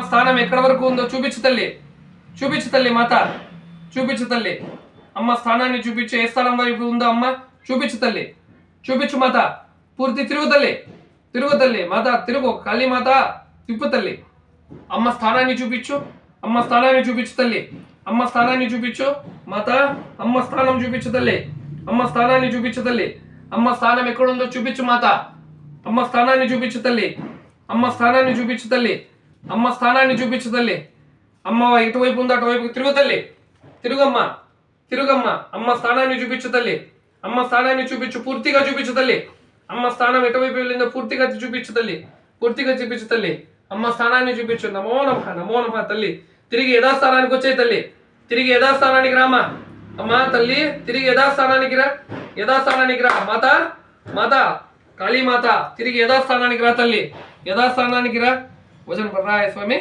స్థానం ఎక్కడ వరకు ఉందో చూపించు తల్లి. చూపించు తల్లి మాత, చూపించు తల్లి. అమ్మ స్థానాన్ని చూపించు. ఏ స్థానం వైపు ఉందో అమ్మ చూపించు తల్లి. చూపించు మాత. పూర్తి తిరుగు తల్లి, తిరుగు తల్లి. మాత తిరుగు. కాళీ మాత తిప్పు తల్లి. అమ్మ స్థానాన్ని చూపించు. అమ్మ స్థానాన్ని చూపించు తల్లి. అమ్మ స్థానాన్ని చూపించు మాత. అమ్మ స్థానం చూపించు తల్లి. అమ్మ స్థానాన్ని చూపించు తల్లి. అమ్మ స్థానం ఎక్కడుందో చూపించు మాత. అమ్మ స్థానాన్ని చూపించు తల్లి. అమ్మ స్థానాన్ని చూపించు తల్లి. అమ్మ స్థానాన్ని చూపించు తల్లి. అమ్మ ఎటువైపు ఉందో అటువైపు తిరుగు తల్లి. తిరుగమ్మ, తిరుగమ్మ. అమ్మ స్థానాన్ని చూపించు తల్లి. అమ్మ స్థానాన్ని చూపించు. పూర్తిగా చూపించు తల్లి. అమ్మ స్థానం ఎటువైపు వెళ్ళిందో పూర్తిగా చూపించు తల్లి. పూర్తిగా చూపించు తల్లి. అమ్మ స్థానాన్ని చూపించు. నమో నమః, నమో నమః తల్లి. తిరిగి యథాస్థానానికి వచ్చే తల్లి. తిరిగి యథాస్థానానికి రామా. అమ్మ తల్లి తిరిగి యథాస్థానానికి రా. యథాస్థానానికి రా మాత. మాత కాళీ మాత తిరిగి యథాస్థానానికి రా తల్లి. యథాస్థానానికి రా. వజన్ పర్రాయ స్వామి.